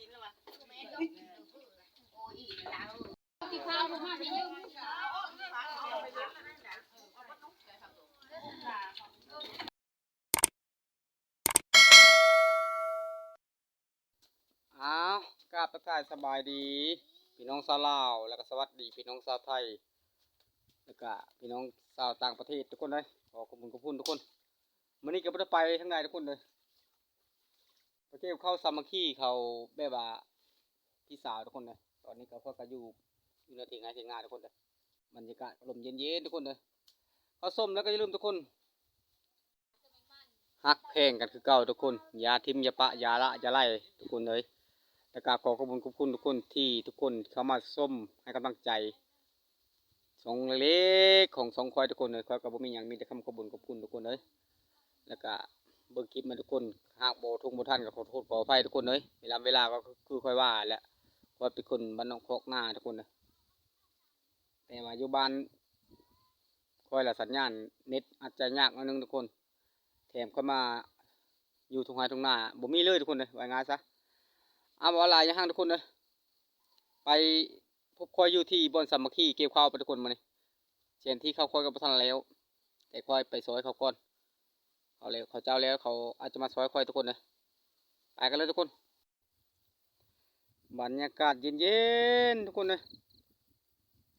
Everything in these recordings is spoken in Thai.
ที่ข้าวลงมาที่อ้าวกราบทักทายสบายดีพี่น้องชาวลาวแล้วก็สวัสดีพี่น้องชาวไทยแล้วก็พี่น้องชาวต่างประเทศทุกคนเลยขอขอบคุณทุกคนมื้อนี้ก็บ่ได้ไปทางใดทุกคนเลยประเทศเข้าสามัคคีเขาแบบว่าพี่สาวทุกคนเลยตอนนี้ก็พวกก็อยู่ในที่งานทุกคนเลยบรรยากาศลมเย็นๆทุกคนเลยเขาส้มแล้วก็อย่าลืมทุกคนฮักเพลงกันคือเก่าทุกคนอย่าทิมอย่าปะอย่าละอย่าไล่ทุกคนเลยแล้วก็ขอขอบคุณทุกคนที่ทุกคนเข้ามาส้มให้กำลังใจสองเล็กของสองควายทุกคนเลยควายกับบ่มีอย่างมีแต่คำขอบคุณทุกคนเลยแล้วก็เบิ่งคลิปมาทุกคนหากบ่ทุ่งบ่ทันก็ขอโทษขออภัยทุกคนเลยเวลาก็คือค่อยว่าแหละว่าเป็นคนบ้านนอกโคกหน้าทุกคนเลยแต่มาอยู่บ้านค่อยละสัญญาณเน็ตอาจจะยากนิดนึงทุกคนแถมเข้ามาอยู่ทุ่งไร่ทุ่งนาบ่มีเลยทุกคนเลยว่าง่ายซะเอาบ่อะไรอย่างห้างทุกคนเลยไปพบคอยอยู่ที่บอนสามัคคีเกี่ยวข้าวไปทุกคนมาเนี่ยเช่นที่เขาคอยกับท่านแล้วแต่คอยไปซอยเขาก่อนเขาแล้วเขาเจ้าแล้วเขาอาจจะมาซอยคอยทุกคนเลยไปกันเลยทุกคนบรรยากาศเย็นๆทุกคนเลย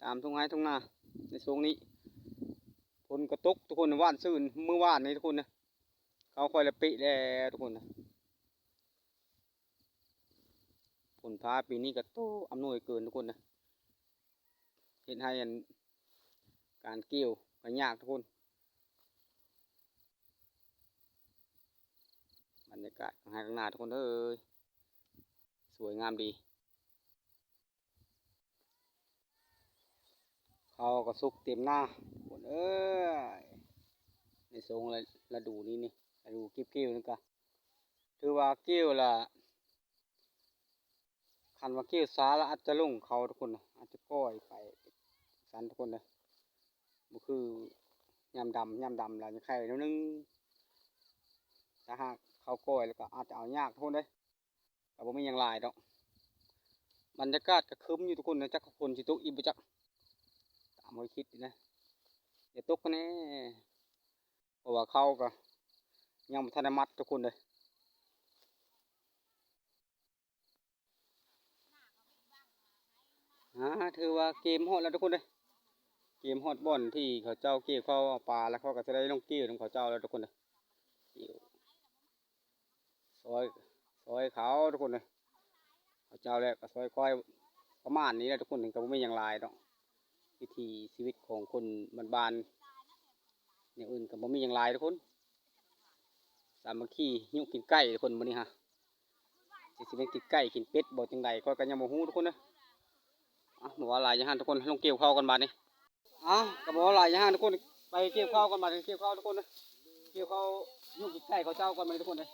ตามทุ่งไร่ทุ่งนาในช่วงนี้ฝนกระตกทุกคนว่านซื่นเมื่อวานนี้ทุกคนนะเขาคอยละปิแล้วทุกคนนะฝนฟ้าปีนี้ก็โตอำนวยเกินทุกคนนะเห็นให้การเกี่ยวก็ยากทุกคนบรรยากาศข้างหน้าทุกคนเอ้ยสวยงามดีเขาก็สุกเต็มหน้าทุกคนเอ้ยในทรงฤดูนี้นี่ฤดูเกี่ยวนี่ก็ถือว่าเกี่ยวละคันว่าเกี่ยวสาละอาจจะลงเขาทุกคนอาจจะก้อยไปสันทุกคนเลยมันคือยำดำแล้วจะไข่นิดนึงถ้าหากเขาก้อยแล้วก็อาจจะเอายากทุกคนเลยแต่ผมไม่ยังลายดอกบรรยากาศก็คึ้มอยู่ทุกคนนะจักคนสิตกอีบจักตามมคิดนะอย่าตกกันแน่เพราะว่าเขาก็ยังไม่ทันได้มัดทุกคนเลยถือว่าเกมฮอตแล้วทุกคนเลยเกมฮอตบอลที่เขาเจ้าเกี่ยวเขาเอาปลาแล้วเขาก็จะได้ลงเกี่ยวของเขาเจ้าแล้วทุกคนเลยซอยเขาทุกคนเลยเขาเจ้าแล้วก็ซอยคอยประมาณนี้แหละทุกคนถึงกับไม่ยังลายดอกวิถีชีวิตของคนบ้านๆอย่างอื่นกับบ่มีอย่างลายทุกคนสามัคคียุ่งกินไก่ทุกคนมื้อนี้ฮะสิเป็นกินไก่กินเป็ดบ่จังใดก็ยังบ่ฮู้ทุกคนนะบ่ว่าหลายอย่างทุกคนลงเกี่ยวข้าวกันบาดนี้ก็บ่ว่าหลายอย่างทุกคนไปเกี่ยวข้าวกันบาดนี้เกี่ยวข้าวทุกคนนะเกี่ยวข้าวยุ่งกินไก่เขาเจ้ากันมาทุกคนเลย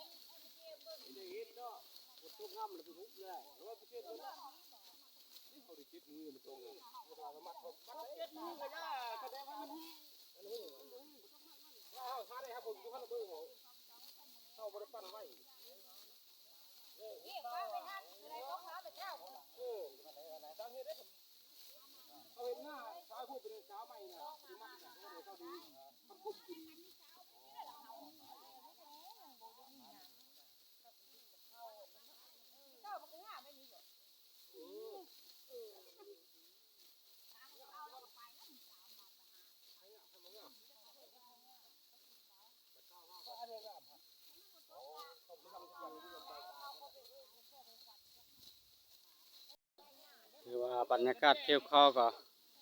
ถือว่าบรรยากาศเกี่ยวข้าวก็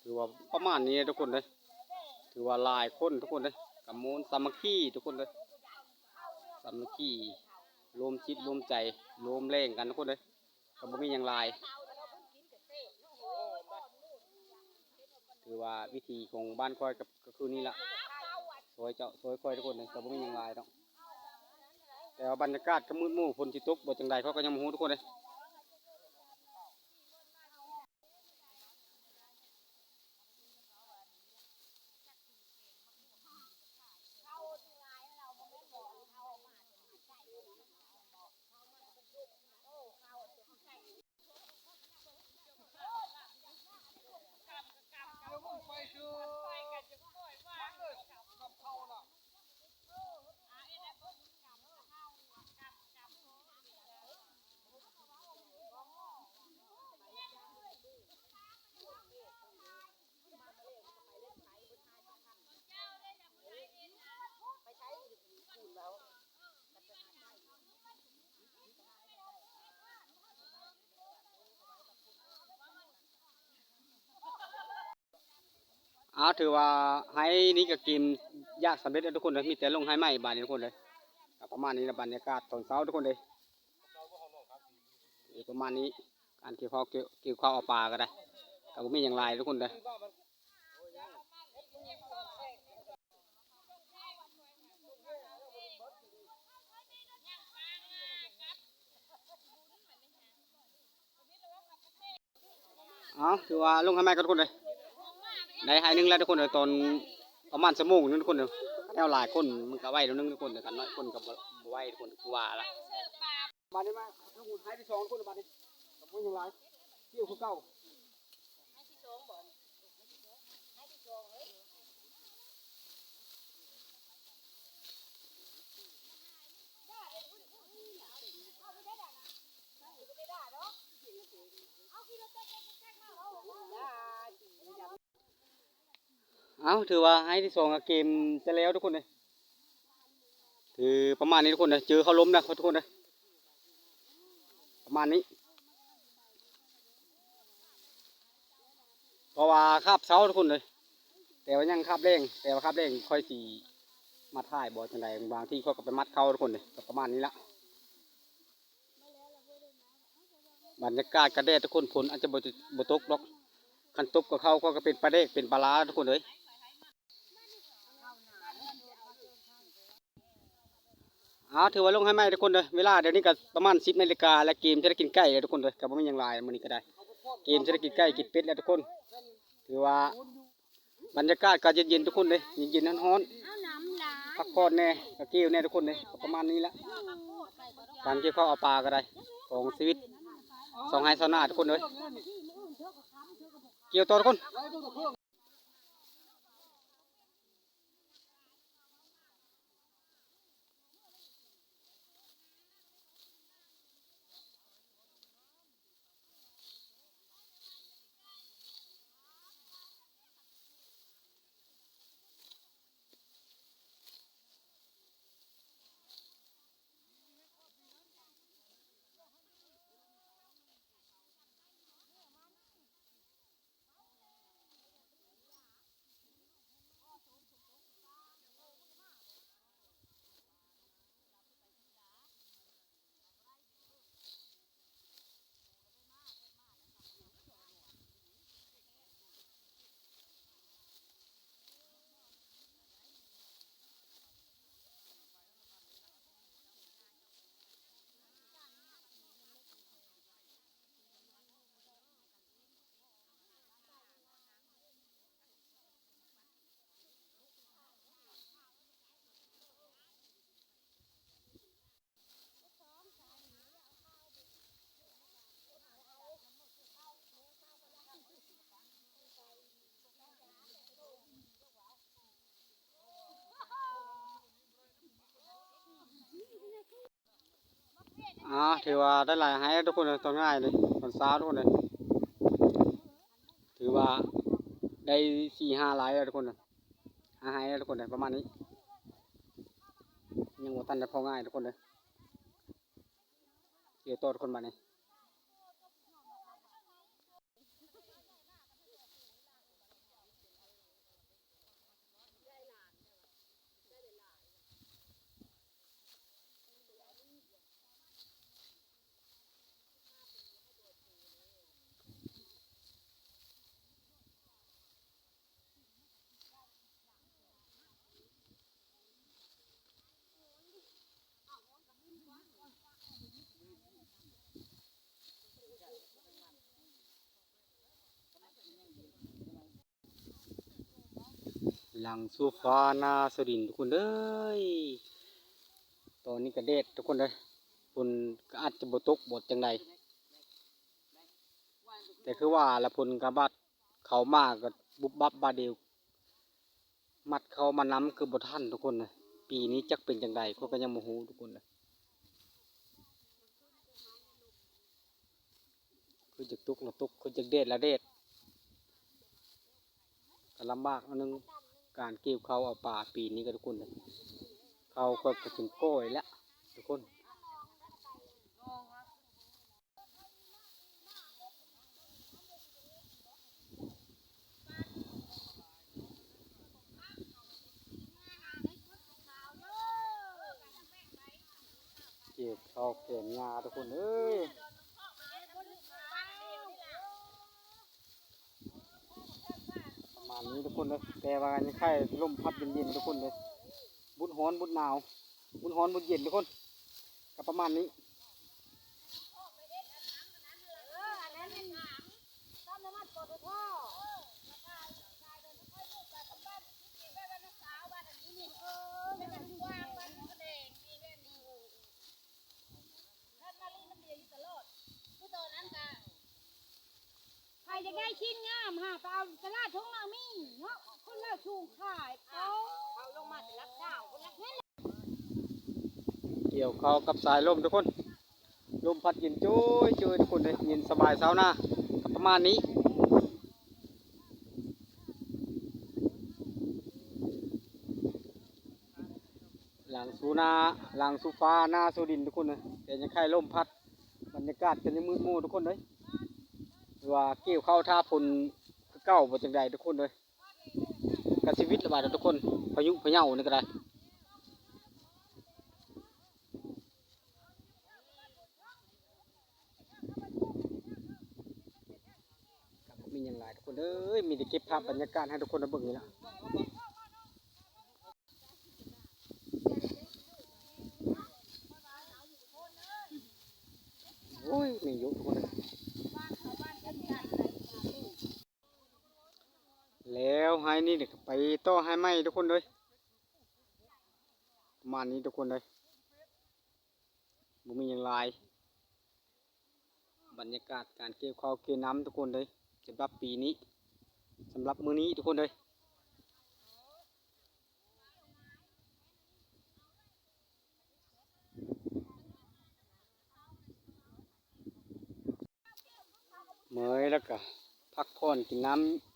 ถือว่าประมาณนี้ทุกคนเลยถือว่าหลายคนทุกคนเลยกับมูลสามัคคีทุกคนเลยสามัคคีรวมจิตรวมใจรวมแรงกันทุกคนเลยกับบ่มีอย่างลายถือว่าวิธีของบ้านคอยกับก็คือนี่ละสวยเจ้าสวยคอยทุกคนเลยกับบ่มีอย่างลายต้องแต่ว่าบรรยากาศก็มืดมู่ฝนสิตกบ่จังใดเขาก็ยังบ่ฮู้ทุกคนเลย ถือว่าให้นี่ก็กินยากสำเร็จแล้วทุกคนเลยมีแต่ลงให้ใหม่บานนี้ทุกคนเลยก็ประมาณนี้นะบรรยากาศตอนเช้าทุกคนเลยประมาณนี้การเกี่ยวข้าวเอาปลาก็ได้ก็บ่มีอย่างไรทุกคนเลยถือว่าลงให้ใหม่ก็ทุกคนเลยได้ให้หนึงแล้วทุกคนเลยตอนประมาณชั่วโมงนึงทุกคนเลยแนวหลายคนมันก็ไหวแล้วนึงทุกคนเลยกันน้อยคนก็บ่ไหวทุกคนคือว่าละบานนี้มาลูกให้ที่สองทุกคนบานนี้กับมืออย่างไรเกี่ยวคือเก่า ถือว่าให้ที่สองเกมจะแล้วทุกคนเลยถือประมาณนี้ทุกคนเลยเจอเขาล้มนะทุกคนเลยประมาณนี้เพราะว่าคาบเช้าทุกคนเลยแต่ว่ายังคาบเร่งแต่ว่าคาบเร่งค่อยสีมาถ่ายบอลจังใดบางที่เขาก็ไปมัดเขาทุกคนเลยประมาณนี้ละบรรยากาศกระเดดทุกคนผลอาจจะบ่ตกหรอกคันตกกับเขาก็เป็นปลาเด็กเป็นปลาล้าทุกคนเลยถือว่าลงให้ไหมทุกคนเลยเวลาเดี๋ยวนี้ก็ประมาณ10 นาฬิกาและเกมจะได้กินไก่เลยทุกคนเลยกับไม่ยังลายมันนี้ก็ได้เกมจะได้กินไก่กินเป็ดแล้วทุกคนถือว่าบรรยากาศก็เย็นๆทุกคนเลยเย็นๆร้อนๆพักผ่อนแน่กะเกี่ยวแน่ทุกคนเลยประมาณนี้ละการเกี่ยวข้าวเอาปลาก็ได้ของชีวิตสองไฮซาวน่าทุกคนเลยเกี่ยวต่อทุกคนถือว่าได้หลายให้ทุกคนเลยตอนง่ายเลยตอนเช้าทุกคนเลยถือว่าได้4-5 ไลน์ทุกคนเลยให้ทุกคนเลยประมาณนี้ยังว่าตันจะพอง่ายทุกคนเลยเกี่ยวตัวทุกคนมาเนี่ยหลังโซฟาหน้าสดินทุกคนเลยตอนนี้ก็เด็ดทุกคนเลยคนก็อาจจะบตกบทจังใดแต่คือว่าละพลกระบัดเขามากก็บุบบับบาเดียวมัดเขามาน้ำคือบทท่านทุกคนเลยปีนี้จักเป็นจังใดเขาก็ยังโมโหทุกคนเลยคือจะตุกละตุกคือจะเด็ดละเด็ดก็ลำบากอันนึงการเกี่ยวเขาเอาป่าปีนี้ก็ทุกคนเลยเขาก็กระถึงก้อยแล้วทุกคน เก็บข้าวเก็บงาทุกคนเอ้ยประมาณนี้ทุกคนเลยแต่ว่ายังไข่ลมพัดเย็นๆทุกคนเลยบุญฮ้อนบุญหนาวบุญฮ้อนบุญเย็นทุกคนก็ประมาณนี้ใครจะได้ชิ้นงามฮะไปเอาตลาดทุ่งนามีเนาะคนละชูขายเอาลงมาแต่รับดาวคนละเห็น เกี่ยวข้าวกับสายลมทุกคนลมพัดเย็นจ้อยจ้อยทุกคนเลยเย็นสบายเช้าหน้าก็ประมาณนี้หลังสูนาหลังสูฟ้าหน้าสูดินทุกคนเลยแต่ยังไข่ลมพัดบรรยากาศจะยังมืดมูทุกคนเลยว่าเกี่ยวข้าวท่าฝนคือเก้าบ่จังใดทุกคนเลยกับชีวิตระบาดทุกคนพายุพะเยานี่ก็ได้กับมีอย่างไรทุกคนเอ้ยมีแต่เก็บภาพบรรยากาศให้ทุกคนได้เบิ่งนี่ละโอ้ยมีอยู่ทุกคนเลยแล้วให้นี่เด็กไปต่อให้ไหมทุกคนเลยประมาณนี้ทุกคนเลยบ่มีอย่างไรบรรยากาศการเก็บข้าวเก็บน้ำทุกคนเลยสำหรับปีนี้สำหรับมื้อนี้ทุกคนเลยเมื่อยแล้วก็พักผ่อนกินน้ำ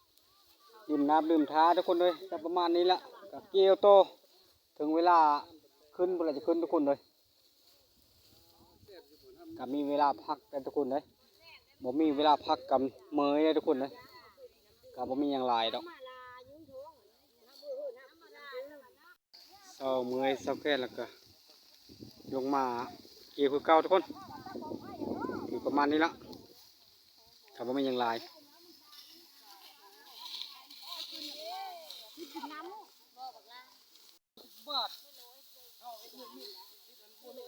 ดื่มน้ำดื่มท้าทุกคนเลยก็ประมาณนี้ละก็เกี่ยวโตถึงเวลาขึ้นเวลาจะขึ้นทุกคนเลยก็มีเวลาพักกันทุกคนเลยบ่มีเวลาพักกับเมื่อยเลยทุกคนเลยก็บ่มีอย่างไรดอกเศร้าเมื่อยเศร้าแก่แล้วก็ลงมาเกี่ยวคือเก่าทุกคนถือประมาณนี้ละก็บ่มีอย่างไร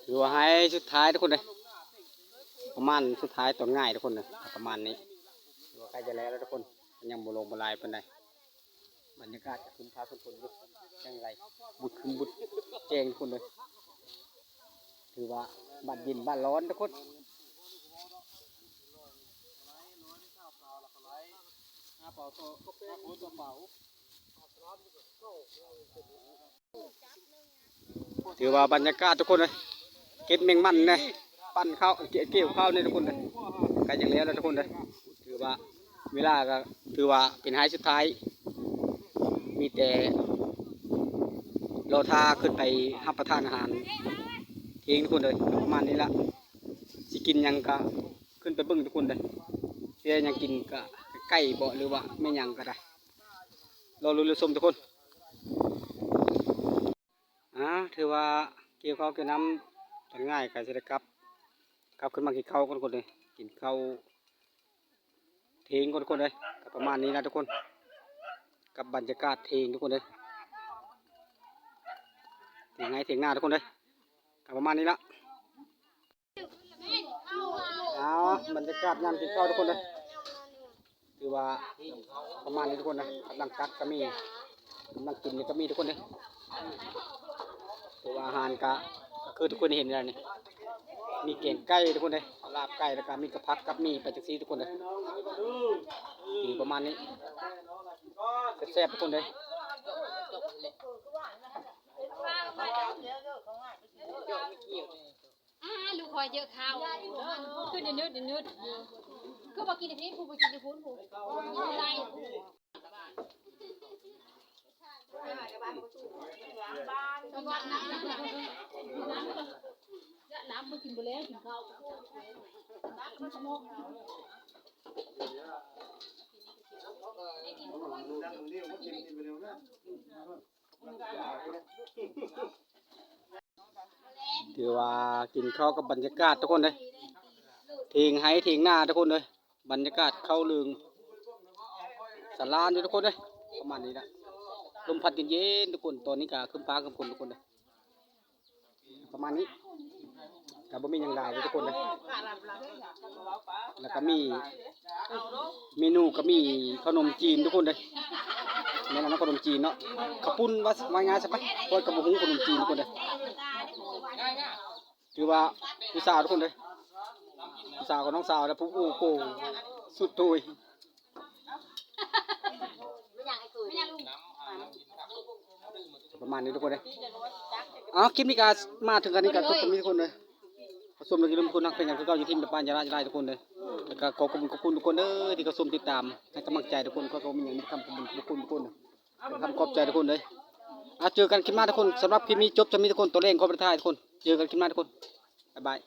ถือว่าให้สุดท้ายทุกคนเลยประมาณสุดท้ายตอนง่ายทุกคนเลยประมาณนี้ถือว่าใกล้จะแล้วทุกคนยังบ่ลงบ่ลายปานใดบรรยากาศคืนพาคนคนยังไรบุดคืนบุดแจงทุกคนเลยถือว่าบ้านเย็นบ้านร้อนทุกคนถือว่าบรรยากาศทุกคนเลยเก็บเมงมันเลยปั้นข้าวเกี่ยวข้าวเนี่ยทุกคนเลยใกล้จะแล้วทุกคนเลยถือว่าเวลาก็ถือว่าเป็นไฮสุดท้ายมีแต่รอท่าขึ้นไปรับประทานอาหารเที่ยงทุกคนเลยประมาณนี้ละสิกินยังก็ขึ้นไปเบิ้งทุกคนเลยเสียยังกินก็ใกล้บ่หรือว่าไม่ยังก็ได้รอลุ้นรอชมทุกคนถือว่าเกี่ยวข้าวเกี่ยวน้ำตอนง่ายกันจะได้กลับขึ้นมากินข้าวกันทุกคนเลยกินข้าวเที่ยงกันทุกคนเลยประมาณนี้นะทุกคนกับบรรยากาศเที่ยงทุกคนเลยเที่ยงไงเที่ยงหน้าทุกคนเลยกับประมาณนี้ละบรรยากาศยามกินข้าวทุกคนเลยถือว่าประมาณนี้ทุกคนนะกำลังกัดก็มีกำลังกินก็มีทุกคนเลยถือว่าอาหารก็คือทุกคนเห็นแล้วนี่มีแกงไก่ทุกคนเลยลาบไก่แล้วก็มีกระพักกับมีไปจังซี่ทุกคนเลยถือประมาณนี้แซ่บๆทุกคนเลยลูกคอยเยอะข้าวขึ้นเนื้อก็บอกกินในนี้ผู้ไปกินในพุ้นผู้กินอะไรน้ำมากินไปแล้วกินข้าว ถือว่ากินข้าวกับบรรยากาศทุกคนเลยเถียงไห้เถียงหน้าทุกคนเลยบรรยากาศเข้าลืงสารานอยู่ทุกคนเลยประมาณนี้นะลมพัดเย็นๆทุกคนตอนนี้ก็คึมฟ้าคึมฝนทุกคนเลยประมาณนี้กับบ่มีหยังได้เลยทุกคนเลยแล้วก็มีเมนูก็มีขนมจีนทุกคนเลยแม่นขนมจีนเนาะข้าวปุ้นว่าง่ายใช่ไหมเพราะกับหุงขนมจีนทุกคนเลยถือว่าผู้สาวทุกคนเลยผู้สาวกับน้องสาวแล้วผู้โอ้โหสุดโตยประมาณนี้ทุกคนเลยคลิปนี้ก็มาถึงกันนี้กับทุกคนทุกคนเลยผสมเลยทุกคนนักเป็นอย่างคือเก่าอยู่ที่บ้านยาราจะได้ทุกคนเลยแล้วก็ขอบคุณทุกคนเลยที่เขาชมติดตามให้กำลังใจทุกคนก็มีอย่างนี้ทำขอบคุณทุกคนทำขอบใจทุกคนเลยเจอกันคลิปหน้าทุกคนสำหรับคลิปนี้จบจะมีทุกคนตัวเล่งขอบคุณทุกคนเจอกันคลิปหน้าทุกคนบ๊ายบาย